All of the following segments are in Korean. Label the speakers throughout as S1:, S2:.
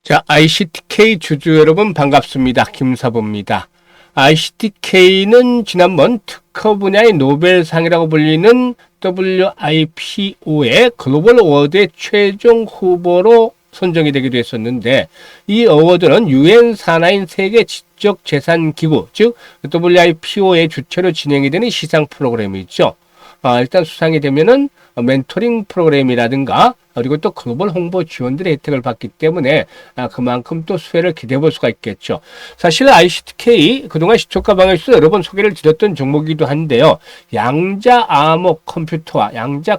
S1: 자, ICTK 주주 여러분 반갑습니다. 김사부입니다. ICTK는 지난번 특허 분야의 노벨상이라고 불리는 WIPO의 글로벌 어워드의 최종 후보로 선정이 되기도 했었는데, 이 어워드는 유엔 산하인 세계 지적재산기구, 즉 WIPO의 주체로 진행이 되는 시상 프로그램이죠. 일단 수상이 되면은 멘토링 프로그램이라든가 그리고 또 글로벌 홍보 지원들의 혜택을 받기 때문에 그만큼 또 수혜를 기대해 볼 수가 있겠죠. 사실 ICTK 그동안 시초가 방에서 여러 번 소개를 드렸던 종목이기도 한데요. 양자 암호 컴퓨터와 양자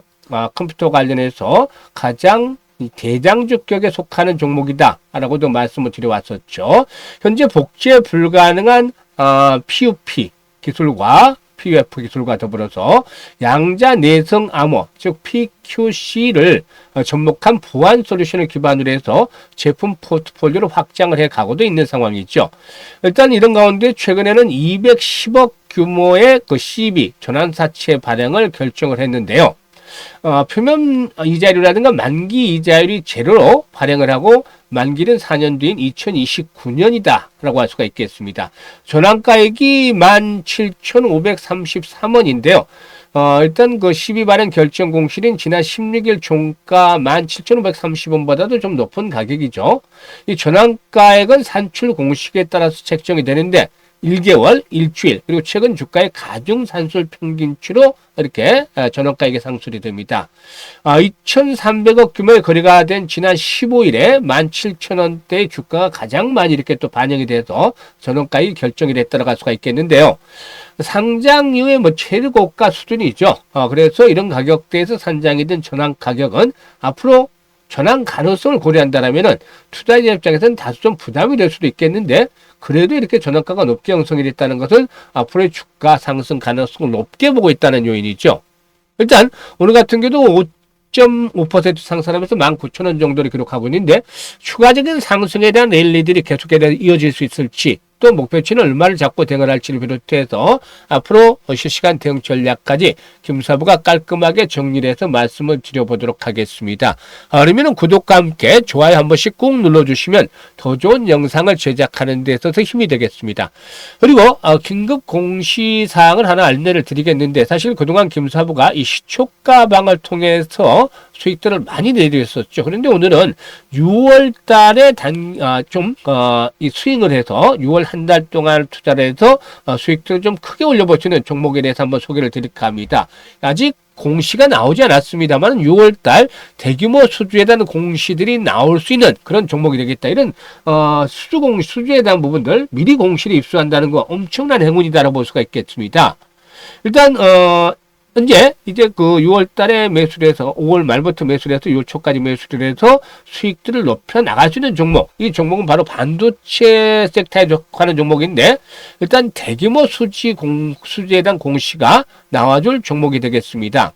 S1: 컴퓨터 관련해서 가장 대장주격에 속하는 종목이다 라고도 말씀을 드려왔었죠. 현재 복제 불가능한 PUP 기술과 PUF 기술과 더불어서 양자 내성 암호, 즉 PQC를 접목한 보안 솔루션을 기반으로 해서 제품 포트폴리오를 확장을 해 가고도 있는 상황이죠. 일단 이런 가운데 최근에는 210억 규모의 그 CB 전환사채 발행을 결정을 했는데요. 표면 이자율이라든가 만기 이자율이 제로로 발행을 하고 만기는 4년 뒤인 2029년이다 라고 할 수가 있겠습니다. 전환가액이 17,533원인데요. 일단 그 12발행 결정 공시일인 지난 16일 종가 17,530원보다도 좀 높은 가격이죠. 이 전환가액은 산출 공식에 따라서 책정이 되는데 1개월, 일주일, 그리고 최근 주가의 가중산술 평균치로 이렇게 전환가액이 상술이 됩니다. 2,300억 규모의 거래가 된 지난 15일에 17,000원대의 주가가 가장 많이 이렇게 또 반영이 돼서 전환가액이 결정이 됐다고 할 수가 있겠는데요. 상장 이후에 최고가 수준이죠. 그래서 이런 가격대에서 산장이 된 전환 가격은 앞으로 전환 가능성을 고려한다면은 투자자 입장에서는 다소 좀 부담이 될 수도 있겠는데, 그래도 이렇게 전환가가 높게 형성이 됐다는 것은 앞으로의 주가 상승 가능성을 높게 보고 있다는 요인이죠. 일단 오늘 같은 경우도 5.5% 상승하면서 19,000원 정도를 기록하고 있는데, 추가적인 상승에 대한 랠리들이 계속해서 이어질 수 있을지, 또 목표치는 얼마를 잡고 대응을 할지를 비롯해서 앞으로 실시간 대응 전략까지 김사부가 깔끔하게 정리를 해서 말씀을 드려보도록 하겠습니다. 그러면 구독과 함께 좋아요 한 번씩 꾹 눌러주시면 더 좋은 영상을 제작하는 데 있어서 힘이 되겠습니다. 그리고 긴급 공시사항을 하나 안내를 드리겠는데, 사실 그동안 김사부가 이 시초가 방을 통해서 수익들을 많이 내드렸었죠. 그런데 오늘은 6월 달에 이 스윙을 해서 6월 한 달 동안 투자를 해서 수익들을 좀 크게 올려볼 수 있는 종목에 대해서 한번 소개를 드릴까 합니다. 아직 공시가 나오지 않았습니다만 6월 달 대규모 수주에 대한 공시들이 나올 수 있는 그런 종목이 되겠다. 이런 수주에 대한 부분들 미리 공시를 입수한다는 거 엄청난 행운이다라고 볼 수가 있겠습니다. 일단 현재 이제 그 6월 달에 매수를 해서 5월 말부터 매수를 해서 6월 초까지 매수를 해서 수익들을 높여 나갈 수 있는 종목. 이 종목은 바로 반도체 섹터에 속하는 종목인데, 일단 대규모 수주에 대한 공시가 나와줄 종목이 되겠습니다.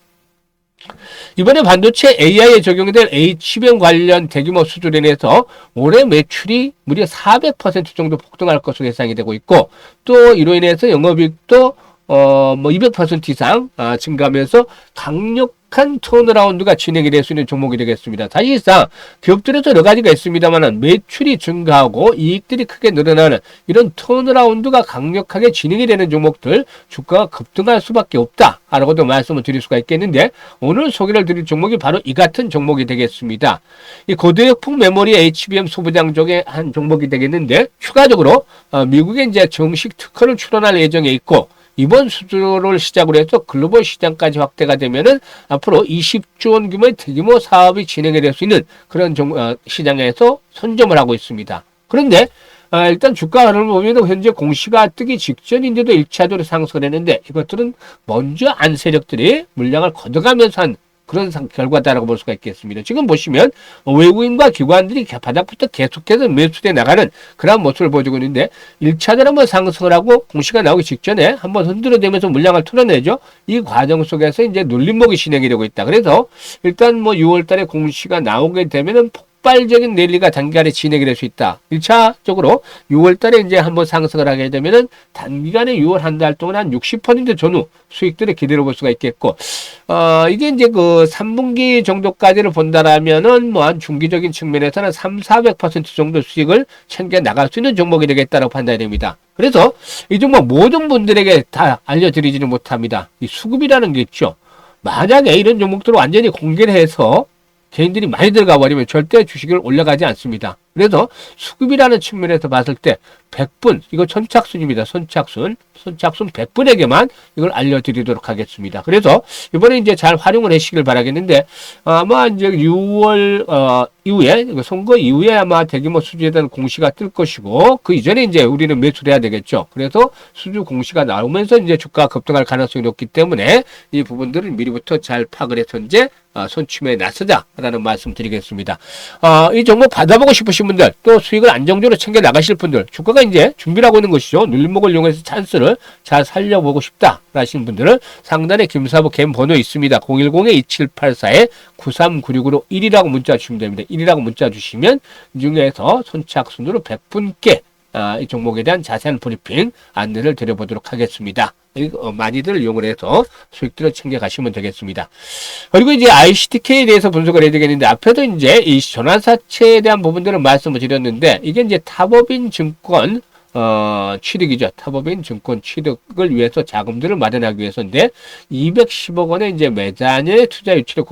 S1: 이번에 반도체 AI에 적용이 될 HBM 관련 대규모 수주로 인해서 올해 매출이 무려 400% 정도 폭등할 것으로 예상이 되고 있고, 또 이로 인해서 영업이익도 200% 이상 증가하면서 강력한 턴어라운드가 진행이 될 수 있는 종목이 되겠습니다. 사실상 기업들에서 여러 가지가 있습니다만 매출이 증가하고 이익들이 크게 늘어나는 이런 턴어라운드가 강력하게 진행이 되는 종목들, 주가가 급등할 수밖에 없다라고도 말씀을 드릴 수가 있겠는데, 오늘 소개를 드릴 종목이 바로 이 같은 종목이 되겠습니다. 이 고대역폭 메모리 HBM 소부장 쪽의 한 종목이 되겠는데, 추가적으로 미국에 이제 정식 특허를 출원할 예정에 있고, 이번 수주를 시작으로 해서 글로벌 시장까지 확대가 되면은 앞으로 20조 원 규모의 대규모 사업이 진행이 될 수 있는 그런 시장에서 선점을 하고 있습니다. 그런데 일단 주가 흐름을 보면 현재 공시가 뜨기 직전인데도 1차적으로 상승을 했는데, 이것들은 먼저 안 세력들이 물량을 걷어가면서 한 그런 결과다라고 볼 수가 있겠습니다. 지금 보시면 외국인과 기관들이 바닥부터 계속해서 매수돼 나가는 그런 모습을 보여주고 있는데, 1차적으로 한번 상승을 하고 공시가 나오기 직전에 한번 흔들어대면서 물량을 털어내죠. 이 과정 속에서 이제 눌림목이 진행이 되고 있다. 그래서 일단 6월 달에 공시가 나오게 되면은 폭발적인 랠리가 단기간에 진행이 될 수 있다. 1차적으로 6월 달에 이제 한번 상승을 하게 되면은 단기간에 6월 한 달 동안 한 60% 전후 수익들을 기대해 볼 수가 있겠고, 이게 이제 그 3분기 정도까지를 본다라면은 뭐 한 중기적인 측면에서는 300~400% 정도 수익을 챙겨 나갈 수 있는 종목이 되겠다고 판단이 됩니다. 그래서 이 종목 모든 분들에게 다 알려드리지는 못합니다. 이 수급이라는 게 있죠. 만약에 이런 종목들을 완전히 공개를 해서 개인들이 많이 들어가 버리면 절대 주식을 올라가지 않습니다. 그래서 수급이라는 측면에서 봤을 때 100분, 이거 선착순입니다. 선착순 100분에게만 이걸 알려드리도록 하겠습니다. 그래서 이번에 이제 잘 활용을 하시길 바라겠는데, 아마 이제 6월 이후에, 선거 이후에 아마 대규모 수주에 대한 공시가 뜰 것이고, 그 이전에 이제 우리는 매수를 해야 되겠죠. 그래서 수주 공시가 나오면서 이제 주가가 급등할 가능성이 높기 때문에 이 부분들을 미리부터 잘 파악을 해서 이제 손침에 나서자라는 말씀 드리겠습니다. 이 종목 받아보고 싶으신 분들, 또 수익을 안정적으로 챙겨 나가실 분들, 주가가 이제 준비를 하고 있는 것이죠. 눌림목을 이용해서 찬스를 잘 살려보고 싶다 하시는 분들은 상단에 김사부 개인 번호 있습니다. 010-2784-9396으로 1이라고 문자 주시면 됩니다. 1이라고 문자 주시면 이 중에서 선착순으로 100분께 이 종목에 대한 자세한 브리핑 안내를 드려보도록 하겠습니다. 많이들 이용을 해서 수익들을 챙겨가시면 되겠습니다. 그리고 이제 ICTK에 대해서 분석을 해야 되겠는데, 앞에도 이제 이 전환사채에 대한 부분들을 말씀을 드렸는데, 이게 이제 탑업인 증권 취득이죠. 탑업인 증권 취득을 위해서 자금들을 마련하기 위해서인데 210억 원의 이제 매자녀의 투자 유치를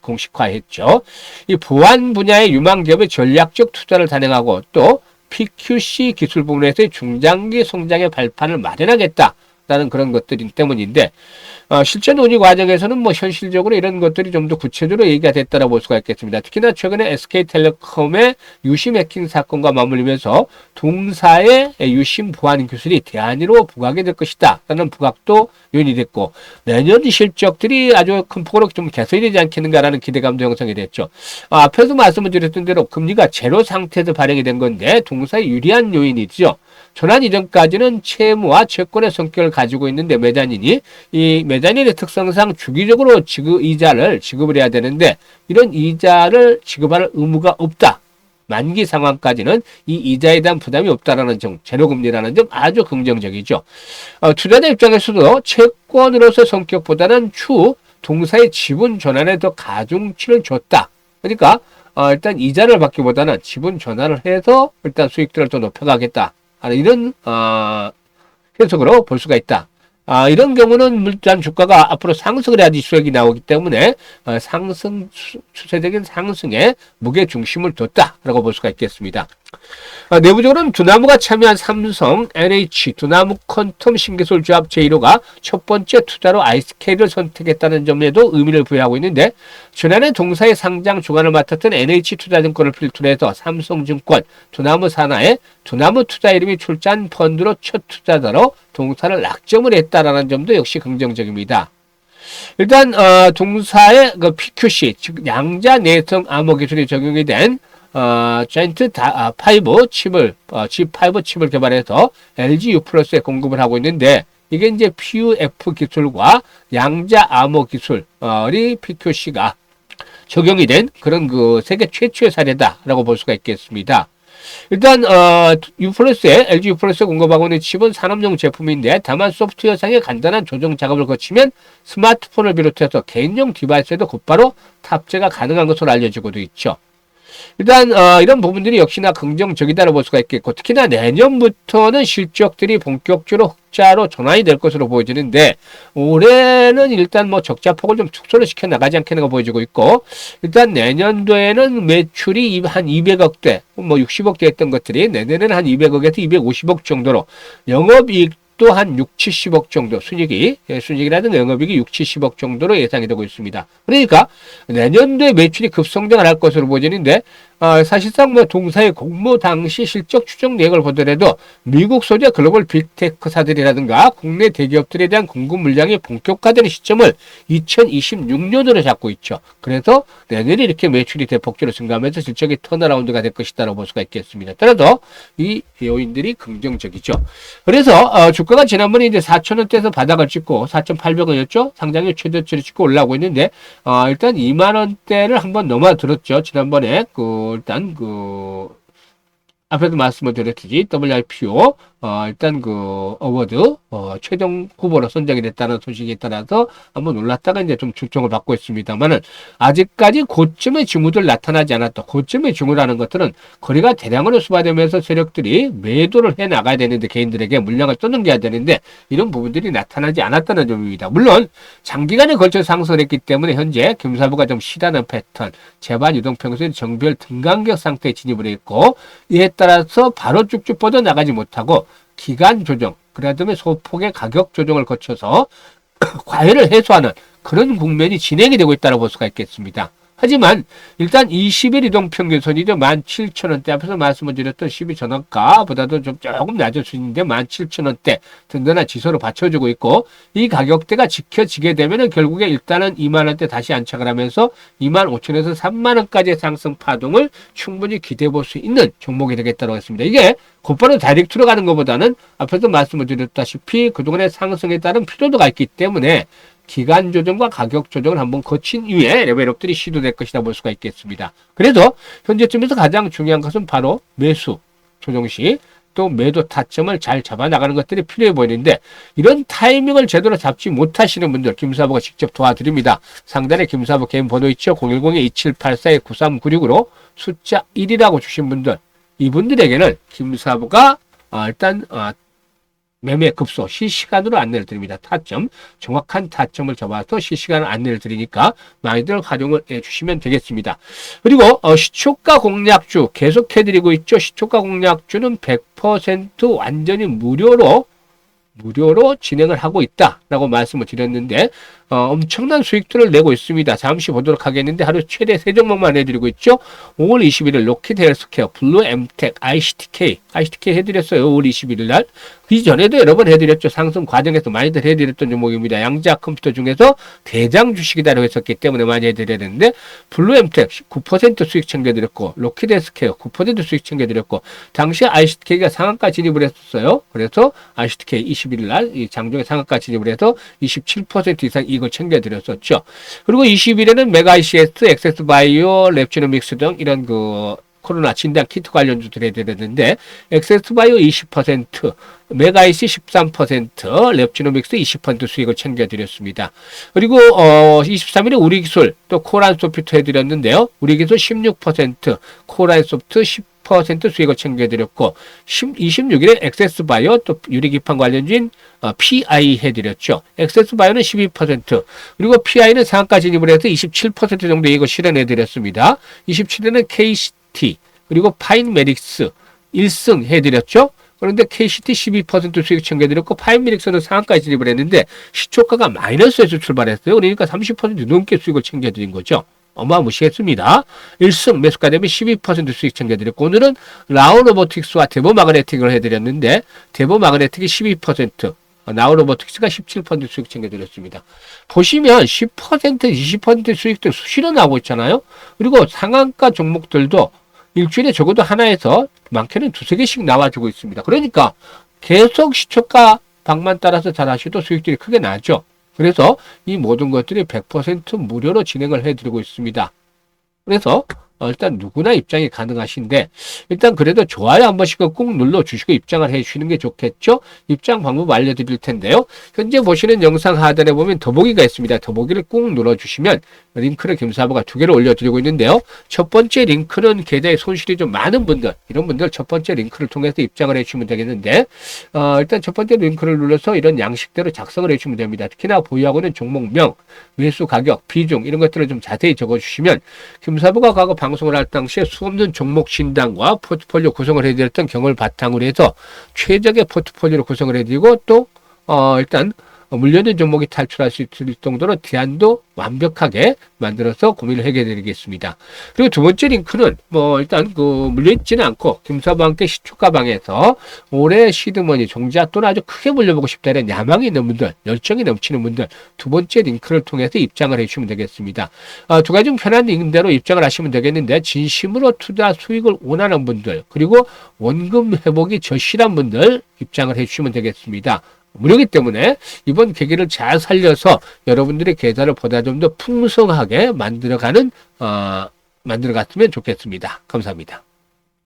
S1: 공식화했죠. 이 보안 분야의 유망 기업의 전략적 투자를 단행하고 또 PQC 기술 부문에서의 중장기 성장의 발판을 마련하겠다. 라는 그런 것들이 때문인데, 실제 논의 과정에서는 뭐 현실적으로 이런 것들이 좀 더 구체적으로 얘기가 됐다고 볼 수가 있겠습니다. 특히나 최근에 SK텔레콤의 유심 해킹 사건과 맞물리면서 동사의 유심 보안 기술이 대안으로 부각이 될 것이다 라는 부각도 요인이 됐고, 내년 실적들이 아주 큰 폭으로 좀 개선이 되지 않겠는가라는 기대감도 형성이 됐죠. 앞에서 말씀을 드렸던 대로 금리가 제로 상태에서 발행이 된 건데 동사의 유리한 요인이죠. 전환 이전까지는 채무와 채권의 성격을 가지고 있는데 메자닌이, 이 메자닌의 특성상 주기적으로 이자를 지급을 해야 되는데 이런 이자를 지급할 의무가 없다. 만기 상황까지는 이 이자에 대한 부담이 없다라는 점, 제로금리라는 점 아주 긍정적이죠. 투자자 입장에서도 채권으로서 성격보다는 추후 동사의 지분 전환에 더 가중치를 줬다. 그러니까 일단 이자를 받기보다는 지분 전환을 해서 일단 수익들을 더 높여가겠다. 이런 해석으로 볼 수가 있다. 이런 경우는 일단 주가가 앞으로 상승을 해야지 수익이 나오기 때문에 추세적인 상승에 무게 중심을 뒀다라고 볼 수가 있겠습니다. 내부적으로는 두나무가 참여한 삼성, NH, 두나무 퀀텀 신기술 조합 제1호가 첫 번째 투자로 ISK를 선택했다는 점에도 의미를 부여하고 있는데, 지난해 동사의 상장 주관을 맡았던 NH투자증권을 필두로 해서 삼성증권, 두나무 산하에 두나무 투자 이름이 출자한 펀드로 첫 투자자로 동사를 낙점을 했다라는 점도 역시 긍정적입니다. 일단 동사의 그 PQC, 즉 양자 내성 암호 기술이 적용이 된 자이언트 5 칩을 G5 칩을 개발해서 LG U+에 공급을 하고 있는데, 이게 이제 PUF 기술과 양자 암호 기술이 PQC가 적용이 된 그런 그 세계 최초의 사례다라고 볼 수가 있겠습니다. 일단 U+에 LG U+에 공급하고 있는 칩은 산업용 제품인데, 다만 소프트웨어상의 간단한 조정 작업을 거치면 스마트폰을 비롯해서 개인용 디바이스에도 곧바로 탑재가 가능한 것으로 알려지고도 있죠. 일단 이런 부분들이 역시나 긍정적이다고 볼 수가 있겠고, 특히나 내년부터는 실적들이 본격적으로 흑자로 전환이 될 것으로 보여지는데, 올해는 일단 뭐 적자폭을 좀 축소를 시켜 나가지 않겠는가 보여지고 있고, 일단 내년도에는 매출이 한 200억대, 뭐 60억대 했던 것들이 내년에는 한 200억에서 250억 정도로, 영업이익 또 한 6, 70억 정도 순이익이라든가 영업이익이 6, 70억 정도로 예상이 되고 있습니다. 그러니까 내년도에 매출이 급성장을 할 것으로 보여지는데, 사실상 뭐 동사의 공모 당시 실적 추정 내역을 보더라도 미국 소재 글로벌 빅테크사들이라든가 국내 대기업들에 대한 공급 물량이 본격화되는 시점을 2026년으로 잡고 있죠. 그래서 내년에 이렇게 매출이 대폭적으로 증가하면서 실적이 턴어라운드가 될 것이다라고 볼 수가 있겠습니다. 따라서 이 요인들이 긍정적이죠. 그래서 주가가 지난번에 이제 4,000원대에서 바닥을 찍고 4,800원이었죠. 상장일 최저치를 찍고 올라오고 있는데, 일단 2만원대를 한번 넘어들었죠. 지난번에 그 일단 앞에도 말씀을 드렸듯이 WIPO 일단 어워드 최종 후보로 선정이 됐다는 소식에 따라서 한번 올랐다가 이제 좀 출정을 받고 있습니다만은 아직까지 고점의 징후들 나타나지 않았다. 고점의 징후라는 것들은 거래가 대량으로 수반되면서 세력들이 매도를 해 나가야 되는데 개인들에게 물량을 떠넘겨야 되는데 이런 부분들이 나타나지 않았다는 점입니다. 물론 장기간에 걸쳐 상승했기 때문에 현재 금사부가 좀 쉬다는 패턴, 재반 유동평수의 정별 등간격 상태에 진입을 했고 이에 따라서 바로 쭉쭉 뻗어나가지 못하고 기간 조정, 그다음에 소폭의 가격 조정을 거쳐서 과열을 해소하는 그런 국면이 진행이 되고 있다고 볼 수가 있겠습니다. 하지만 일단 20일 이동평균선이죠. 17,000원대 앞에서 말씀을 드렸던 12전환가보다도 좀 조금 낮은 수준인데 17,000원대 든든한 지수로 받쳐주고 있고 이 가격대가 지켜지게 되면 결국에 일단은 2만원대 다시 안착을 하면서 25,000원에서 3만원까지의 상승 파동을 충분히 기대해 볼 수 있는 종목이 되겠다고 했습니다. 이게 곧바로 다이렉트로 가는 것보다는 앞에서 말씀을 드렸다시피 그동안의 상승에 따른 피로도가 있기 때문에 기간 조정과 가격 조정을 한번 거친 이후에 레벨업들이 시도될 것이다 볼 수가 있겠습니다. 그래서 현재쯤에서 가장 중요한 것은 바로 매수 조정 시 또 매도 타점을 잘 잡아 나가는 것들이 필요해 보이는데 이런 타이밍을 제대로 잡지 못하시는 분들 김사부가 직접 도와드립니다. 상단에 김사부 개인 번호 있죠. 010-2784-9396으로 숫자 1이라고 주신 분들 이분들에게는 김사부가 일단 매매 급소 실시간으로 안내를 드립니다. 타점, 정확한 타점을 잡아서 실시간 안내를 드리니까 많이들 활용을 해주시면 되겠습니다. 그리고 시초가 공략주 계속 해드리고 있죠. 시초가 공략주는 100% 완전히 무료로 진행을 하고 있다라고 말씀을 드렸는데 엄청난 수익들을 내고 있습니다. 잠시 보도록 하겠는데 하루 최대 3종목만 해드리고 있죠. 5월 21일 로키드 헬스케어, 블루 엠텍, ICTK 해드렸어요. 5월 21일 날. 이전에도 여러 번 해드렸죠. 상승 과정에서 많이들 해드렸던 종목입니다. 양자 컴퓨터 중에서 대장 주식이다라고 했었기 때문에 많이 해드려야 되는데 블루 엠텍 9% 수익 챙겨드렸고 로키드 헬스케어 9% 수익 챙겨드렸고 당시에 ICTK가 상한가 진입을 했었어요. 그래서 ICTK 21일 날 이 장중에 상한가 진입을 해서 27% 이상 이걸 챙겨드렸었죠. 그리고 20일에는 메가ICS, 엑세스바이오, 랩지노믹스 등 이런 코로나 진단 키트 관련주들 해드렸는데 엑세스바이오 20%, 메가이시 13%, 랩지노믹스 20% 수익을 챙겨드렸습니다. 그리고 23일에 우리기술 또 코란소프트 해드렸는데요. 우리기술 16%, 코란소프트 10% 수익을 챙겨드렸고 26일에 엑세스바이오 또 유리기판 관련주인 PI 해드렸죠. 엑세스바이오는 12% 그리고 PI는 상한가 진입을 해서 27% 정도 이익을 실현해드렸습니다. 27일에는 KCT 그리고 파인메릭스 1승 해드렸죠. 그런데 KCT 12% 수익 챙겨드렸고 파인메릭스는 상한가 진입을 했는데 시초가가 마이너스에서 출발했어요. 그러니까 30% 넘게 수익을 챙겨드린 거죠. 어마무시했습니다. 1승 매수가 대비 12% 수익 챙겨드렸고 오늘은 라오로보틱스와 대보마그네틱을 해드렸는데 대보마그네틱이 12% 나우로보틱스가 17% 수익 챙겨드렸습니다. 보시면 10% 20% 수익들 수시로 나오고 있잖아요. 그리고 상한가 종목들도 일주일에 적어도 하나에서 많게는 2-3개씩 나와주고 있습니다. 그러니까 계속 시초가 방만 따라서 잘 하셔도 수익들이 크게 나죠. 그래서 이 모든 것들이 100% 무료로 진행을 해드리고 있습니다. 그래서 일단 누구나 입장이 가능하신데 일단 그래도 좋아요 한 번씩 꾹 눌러주시고 입장을 해주시는 게 좋겠죠. 입장 방법 알려드릴 텐데요. 현재 보시는 영상 하단에 보면 더보기가 있습니다. 더보기를 꾹 눌러주시면 링크를 김사부가 2개를 올려드리고 있는데요. 첫 번째 링크는 계좌에 손실이 좀 많은 분들 이런 분들 첫 번째 링크를 통해서 입장을 해주시면 되겠는데 일단 첫 번째 링크를 눌러서 이런 양식대로 작성을 해주시면 됩니다. 특히나 보유하고 있는 종목명, 매수 가격, 비중 이런 것들을 좀 자세히 적어주시면 김사부가 과거 방송을 할 당시에 수없는 종목 진단과 포트폴리오 구성을 해드렸던 경험을 바탕으로 해서 최적의 포트폴리오를 구성을 해드리고 또 일단 물려있는 종목이 탈출할 수 있을 정도로 대안도 완벽하게 만들어서 고민을 해결해드리겠습니다. 그리고 두 번째 링크는 일단 물려있지는 않고 김사부와 함께 시초가방에서 올해 시드머니 종자 또는 아주 크게 물려보고 싶다는 야망이 있는 분들, 열정이 넘치는 분들 두 번째 링크를 통해서 입장을 해주시면 되겠습니다. 두 가지 좀 편한 링크대로 입장을 하시면 되겠는데 진심으로 투자 수익을 원하는 분들 그리고 원금 회복이 절실한 분들 입장을 해주시면 되겠습니다. 무료이기 때문에 이번 계기를 잘 살려서 여러분들의 계좌를 보다 좀 더 풍성하게 만들어가는 만들어 갔으면 좋겠습니다. 감사합니다.